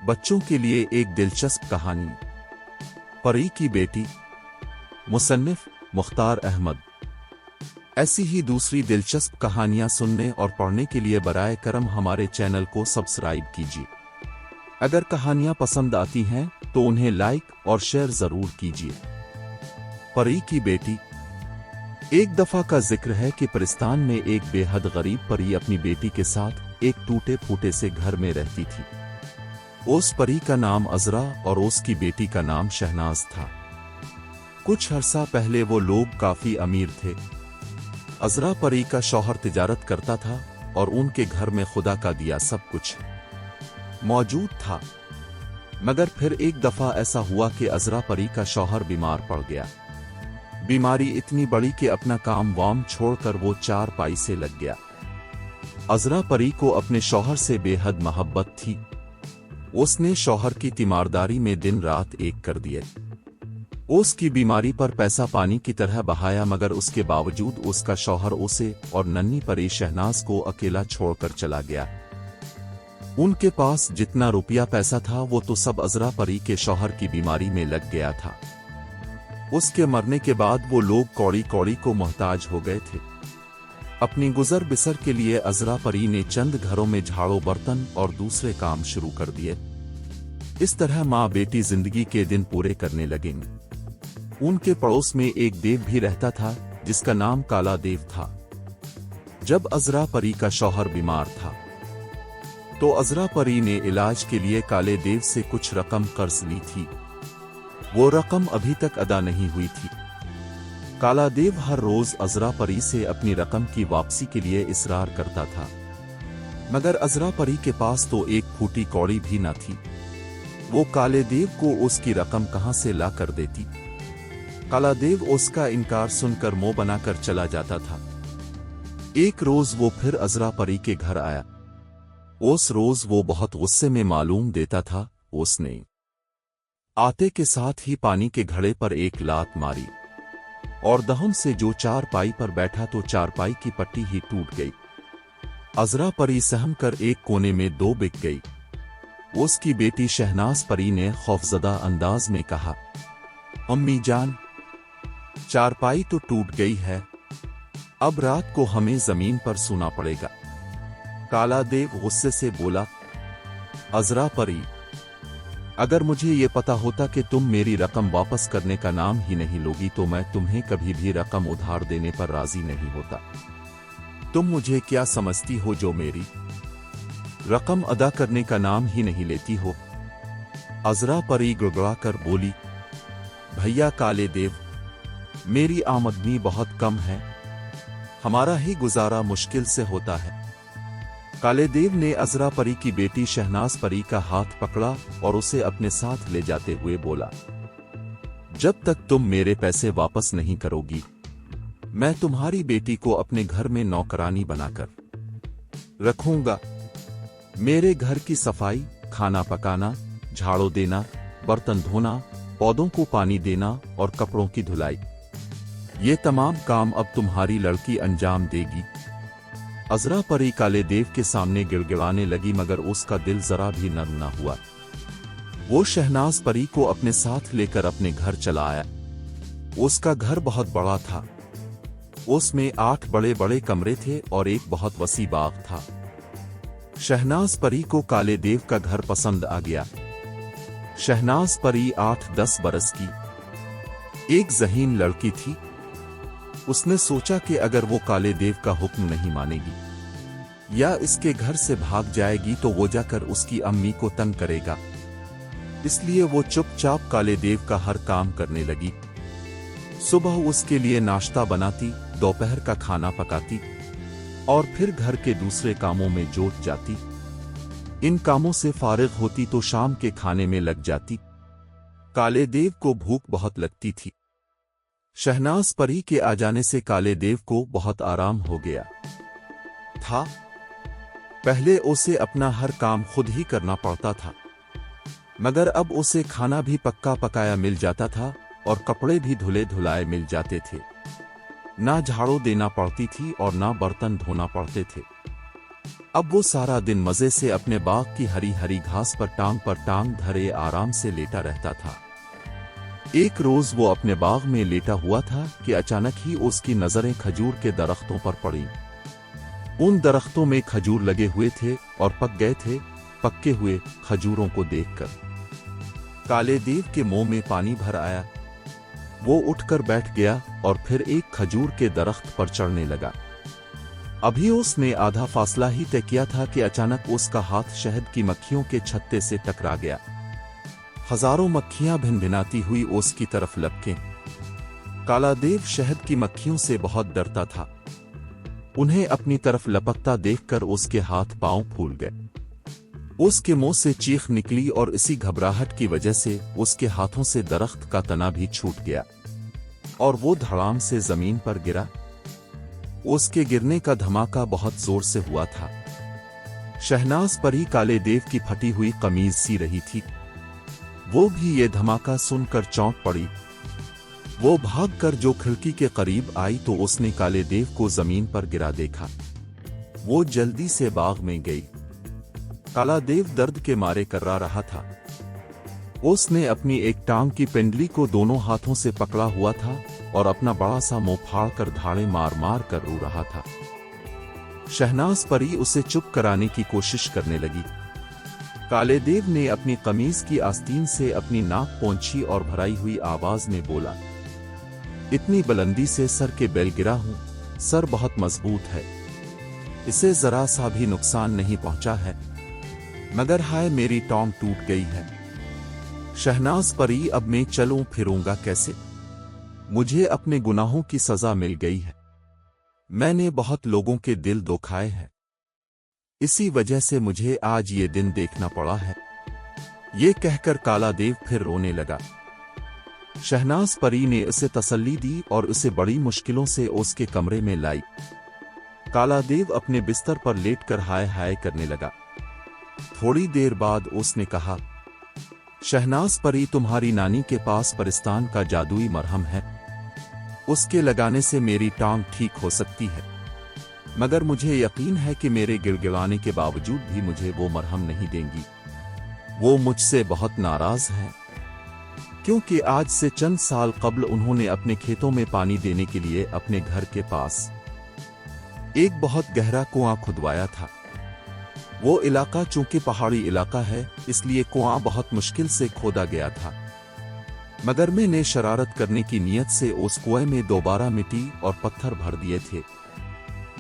बच्चों के लिए एक दिलचस्प कहानी। परी की बेटी। मुसन्निफ मुख्तार अहमद। ऐसी ही दूसरी दिलचस्प कहानियां सुनने और पढ़ने के लिए बराए करम हमारे चैनल को सब्सक्राइब कीजिए। अगर कहानियां पसंद आती हैं तो उन्हें लाइक और शेयर जरूर कीजिए। परी की बेटी। एक दफा का जिक्र है कि परिस्तान में एक बेहद गरीब परी अपनी बेटी के साथ एक टूटे फूटे से घर में रहती थी। उस परी का नाम अजरा और उसकी बेटी का नाम शहनाज था। कुछ अरसा पहले वो लोग काफी अमीर थे। अजरा परी का शौहर तिजारत करता था और उनके घर में खुदा का दिया सब कुछ मौजूद था। मगर फिर एक दफा ऐसा हुआ कि अजरा परी का शौहर बीमार पड़ गया। बीमारी इतनी बड़ी कि अपना काम वाम छोड़कर वो चारपाई से लग गया। अजरा परी को अपने शौहर से बेहद मोहब्बत थी। उसने शौहर की तीमारदारी में दिन रात एक कर दिए। उसकी बीमारी पर पैसा पानी की तरह बहाया, मगर उसके बावजूद उसका शौहर उसे और नन्ही परी शहनाज को अकेला छोड़कर चला गया। उनके पास जितना रुपया पैसा था वो तो सब अजरा परी के शौहर की बीमारी में लग गया था। उसके मरने के बाद वो लोग कौड़ी कौड़ी को मोहताज हो गए थे। अपनी गुजर बिसर के लिए अजरा परी ने चंद घरों में झाड़ू बर्तन और दूसरे काम शुरू कर दिए। इस तरह माँ बेटी जिंदगी के दिन पूरे करने लगेंगी। उनके पड़ोस में एक देव भी रहता था जिसका नाम काला देव था। जब अजरा परी का शौहर बीमार था तो अजरा परी ने इलाज के लिए काले देव से कुछ रकम कर्ज ली थी। वो रकम अभी तक अदा नहीं हुई थी। काला देव हर रोज अजरा परी से अपनी रकम की वापसी के लिए इसरार करता था, मगर अजरा परी के पास तो एक फूटी कौड़ी भी न थी। वो काले देव को उसकी रकम कहां से ला कर देती। काला देव उसका इनकार सुनकर मुंह बनाकर चला जाता था। एक रोज वो फिर अजरा परी के घर आया। उस रोज वो बहुत गुस्से में मालूम देता था। उसने आते के साथ ही पानी के घड़े पर एक लात मारी और दहन से जो चारपाई पर बैठा तो चारपाई की पट्टी ही टूट गई। अजरा परी सहम कर एक कोने में दो बिक गई। उसकी बेटी शहनाज परी ने खौफजदा अंदाज में कहा, अम्मी जान, चारपाई तो टूट गई है, अब रात को हमें जमीन पर सोना पड़ेगा। काला देव गुस्से से बोला, अजरा परी, अगर मुझे ये पता होता कि तुम मेरी रकम वापस करने का नाम ही नहीं लोगी तो मैं तुम्हें कभी भी रकम उधार देने पर राजी नहीं होता। तुम मुझे क्या समझती हो जो मेरी रकम अदा करने का नाम ही नहीं लेती हो। अजरा परी गिड़गिड़ा कर बोली, भैया काले देव, मेरी आमदनी बहुत कम है, हमारा ही गुजारा मुश्किल से होता है। काले देव ने अजरा परी की बेटी शहनाज परी का हाथ पकड़ा और उसे अपने साथ ले जाते हुए बोला, जब तक तुम मेरे पैसे वापस नहीं करोगी मैं तुम्हारी बेटी को अपने घर में नौकरानी बनाकर रखूंगा। मेरे घर की सफाई, खाना पकाना, झाड़ू देना, बर्तन धोना, पौधों को पानी देना और कपड़ों की धुलाई, ये तमाम काम अब तुम्हारी लड़की अंजाम देगी। अजरा परी काले देव के सामने गिड़गिड़ाने लगी, मगर उसका दिल जरा भी नर्म न हुआ। वो शहनाज परी को अपने साथ लेकर अपने घर चला आया। उसका घर बहुत बड़ा था। उसमें 8 बड़े बड़े कमरे थे और एक बहुत वसी बाग था। शहनाज परी को काले देव का घर पसंद आ गया। शहनाज परी 8-10 बरस की एक ज़हीन लड़की थी। उसने सोचा कि अगर वो काले देव का हुक्म नहीं मानेगी या इसके घर से भाग जाएगी तो वो जाकर उसकी अम्मी को तंग करेगा। इसलिए वो चुपचाप काले देव का हर काम करने लगी। सुबह उसके लिए नाश्ता बनाती, दोपहर का खाना पकाती और फिर घर के दूसरे कामों में जुट जाती। इन कामों से फारिग होती तो शाम के खाने में लग जाती। काले देव को भूख बहुत लगती थी। शहनाज परी के आ जाने से काले देव को बहुत आराम हो गया था। पहले उसे अपना हर काम खुद ही करना पड़ता था, मगर अब उसे खाना भी पक्का पकाया मिल जाता था और कपड़े भी धुले धुलाए मिल जाते थे। ना झाड़ू देना पड़ती थी और ना बर्तन धोना पड़ते थे। अब वो सारा दिन मजे से अपने बाग की हरी हरी घास पर टांग धरे आराम से लेटा रहता था। एक रोज वो अपने बाग में लेटा हुआ था कि अचानक ही उसकी नजरें खजूर के दरख्तों पर पड़ी। उन दरख्तों में खजूर लगे हुए थे और पक गए थे। पक्के हुए खजूरों को देखकर काले देव के मुंह में पानी भर आया। वो उठकर बैठ गया और फिर एक खजूर के दरख्त पर चढ़ने लगा। अभी उसने आधा फासला ही तय किया था कि अचानक उसका हाथ शहद की मक्खियों के छत्ते से टकरा गया। हजारों मक्खियां भिनभिनाती हुई उसकी तरफ लपकें। काला देव शहद की मक्खियों से बहुत डरता था। उन्हें अपनी तरफ लपकता देखकर उसके हाथ पांव फूल गए। उसके मुंह से चीख निकली और इसी घबराहट की वजह से उसके हाथों से दरख्त का तना भी छूट गया और वो धड़ाम से जमीन पर गिरा। उसके गिरने का धमाका बहुत जोर से हुआ था। शहनाज परी काले देव की फटी हुई कमीज सी रही थी। वो भी ये धमाका सुनकर चौंक पड़ी। वो भागकर जो खिड़की के करीब आई तो उसने काले देव को जमीन पर गिरा देखा। वो जल्दी से बाग में गई। काला देव दर्द के मारे कर्रा रहा था। उसने अपनी एक टांग की पेंडली को दोनों हाथों से पकड़ा हुआ था और अपना बड़ा सा मुंह फाड़ कर धाड़े मार मार कर रो रहा था। शहनाज परी उसे चुप कराने की कोशिश करने लगी। काले देव ने अपनी कमीज की आस्तीन से अपनी नाक पोंछी और भराई हुई आवाज में बोला, इतनी बुलंदी से सर के बेल गिरा हूं। सर बहुत मजबूत है, इसे जरा सा भी नुकसान नहीं पहुंचा है, मगर हाय मेरी टांग टूट गई है। शहनाज परी, अब मैं चलूं फिरूंगा कैसे? मुझे अपने गुनाहों की सजा मिल गई है। मैंने बहुत लोगों के दिल दुखाए हैं, इसी वजह से मुझे आज ये दिन देखना पड़ा है। ये कहकर काला देव फिर रोने लगा। शहनाज परी ने उसे तसल्ली दी और उसे बड़ी मुश्किलों से उसके कमरे में लाई। काला देव अपने बिस्तर पर लेटकर हाय हाय करने लगा। थोड़ी देर बाद उसने कहा, शहनाज परी, तुम्हारी नानी के पास परिस्तान का जादुई मरहम है, उसके लगाने से मेरी टांग ठीक हो सकती है, मगर मुझे यकीन है कि मेरे गिड़गिड़ाने के बावजूद भी मुझे वो मरहम नहीं देंगी। वो मुझसे बहुत नाराज हैं, क्योंकि आज से चंद साल कब्ल उन्होंने अपने खेतों में पानी देने के लिए अपने घर के पास एक बहुत गहरा कुआं खुदवाया था। वो इलाका चूंकि पहाड़ी इलाका है, इसलिए कुआं बहुत मुश्किल से खोदा गया था, मगर मैंने शरारत करने की नीयत से उस कुएं में दोबारा मिट्टी और पत्थर भर दिए थे।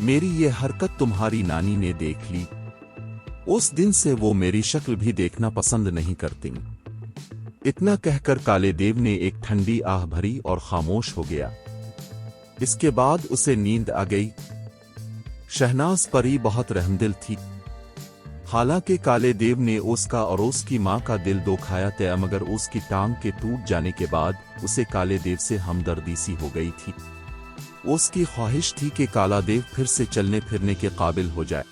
मेरी ये हरकत तुम्हारी नानी ने देख ली। उस दिन से वो मेरी शक्ल भी देखना पसंद नहीं करती। इतना कहकर काले देव ने एक ठंडी आह भरी और खामोश हो गया। इसके बाद उसे नींद आ गई। शहनाज परी बहुत रहमदिल थी। हालांकि काले देव ने उसका और उसकी मां का दिल दुखाया था, मगर उसकी टांग के टूट जाने के बाद उसे काले देव से हमदर्दी सी हो गई थी। उसकी ख्वाहिश थी कि काला देव फिर से चलने फिरने के काबिल हो जाए।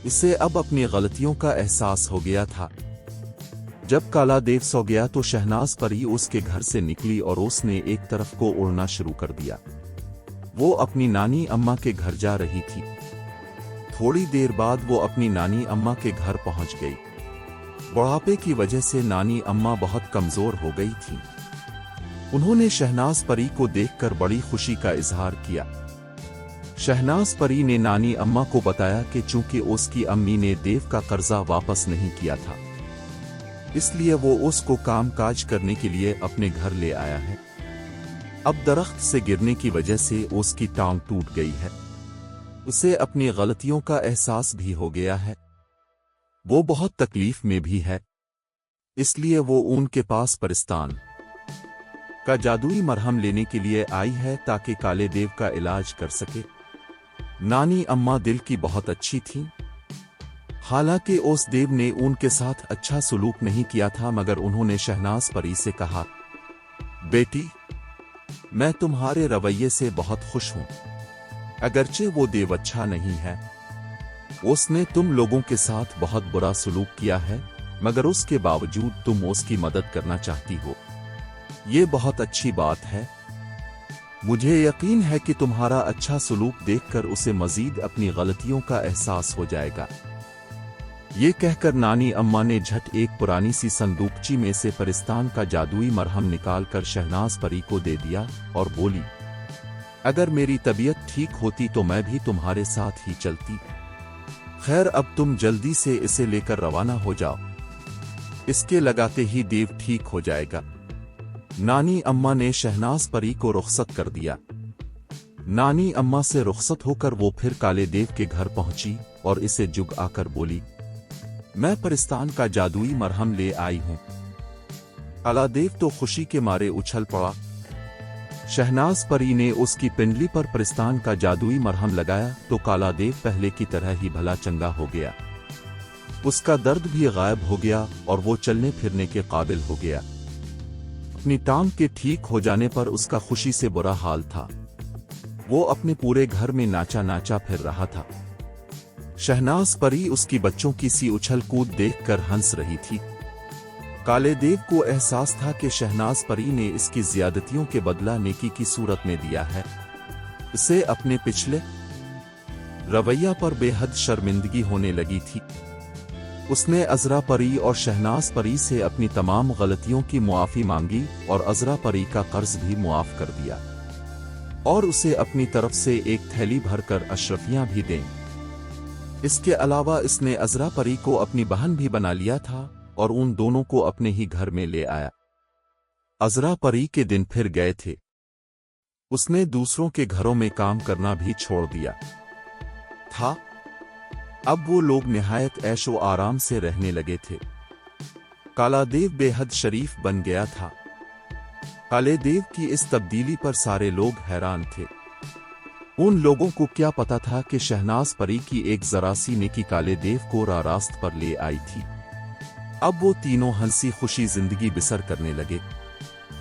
इसे अब अपनी गलतियों का एहसास हो गया था। जब काला देव सो गया तो शहनाज परी उसके घर से निकली और उसने एक तरफ को उड़ना शुरू कर दिया। वो अपनी नानी अम्मा के घर जा रही थी। थोड़ी देर बाद वो अपनी नानी अम्मा के घर पहुंच गई। बुढ़ापे की वजह से नानी अम्मा बहुत कमजोर हो गई थी। उन्होंने शहनाज परी को देखकर बड़ी खुशी का इजहार किया। शहनाज परी ने नानी अम्मा को बताया कि चूंकि उसकी अम्मी ने देव का कर्जा वापस नहीं किया था, इसलिए वो उसको काम काज करने के लिए अपने घर ले आया है। अब दरख्त से गिरने की वजह से उसकी टांग टूट गई है। उसे अपनी गलतियों का एहसास भी हो गया है। वो बहुत तकलीफ में भी है, इसलिए वो उनके पास परिस्तान का जादुई मरहम लेने के लिए आई है ताकि काले देव का इलाज कर सके। नानी अम्मा दिल की बहुत अच्छी थी। हालांकि उस देव ने उनके साथ अच्छा सलूक नहीं किया था, मगर उन्होंने शहनाज परी से कहा, बेटी, मैं तुम्हारे रवैये से बहुत खुश हूं। अगरचे वो देव अच्छा नहीं है, उसने तुम लोगों के साथ बहुत बुरा सलूक किया है, मगर उसके बावजूद तुम उसकी मदद करना चाहती हो। ये बहुत अच्छी बात है। मुझे यकीन है कि तुम्हारा अच्छा सलूक देखकर उसे मजीद अपनी गलतियों का एहसास हो जाएगा। ये कहकर नानी अम्मा ने झट एक पुरानी सी संदूकची में से परिस्तान का जादुई मरहम निकालकर शहनाज परी को दे दिया और बोली, अगर मेरी तबीयत ठीक होती तो मैं भी तुम्हारे साथ ही चलती। खैर अब तुम जल्दी से इसे लेकर रवाना हो जाओ, इसके लगाते ही देव ठीक हो जाएगा। नानी अम्मा ने शहनाज परी को रुखसत कर दिया। नानी अम्मा से रुखसत होकर वो फिर काले देव के घर पहुंची और इसे जुग आकर बोली, मैं परिस्तान का जादुई मरहम ले आई हूं। काला देव तो खुशी के मारे उछल पड़ा। शहनाज परी ने उसकी पिंडली पर परिस्तान का जादुई मरहम लगाया तो काला देव पहले की तरह ही भला चंगा हो गया। उसका दर्द भी गायब हो गया और वो चलने फिरने के काबिल हो गया। अपनी टांग के ठीक हो जाने पर उसका खुशी से बुरा हाल था। वो अपने पूरे घर में नाचा नाचा फिर रहा था। शहनाज परी उसकी बच्चों की सी उछल कूद देखकर हंस रही थी। काले देव को एहसास था कि शहनाज परी ने इसकी ज्यादतियों के बदला नेकी की सूरत में दिया है। इसे अपने पिछले रवैया पर बेहद शर्मिंदगी होने लगी थी। उसने अजरा परी और शहनाज परी से अपनी तमाम गलतियों की मुआफी मांगी और अजरा परी का कर्ज भी मुआफ कर दिया और उसे अपनी तरफ से एक थैली भरकर अशरफियां भी दें। इसके अलावा इसने अजरा परी को अपनी बहन भी बना लिया था और उन दोनों को अपने ही घर में ले आया। अजरा परी के दिन फिर गए थे। उसने दूसरों के घरों में काम करना भी छोड़ दिया था। अब वो लोग निहायत ऐशो आराम से रहने लगे थे। काला देव बेहद शरीफ बन गया था। काले देव की इस तब्दीली पर सारे लोग हैरान थे। उन लोगों को क्या पता था कि शहनाज परी की एक जरा सी नेकी काले देव को रास्त पर ले आई थी। अब वो तीनों हंसी खुशी जिंदगी बसर करने लगे।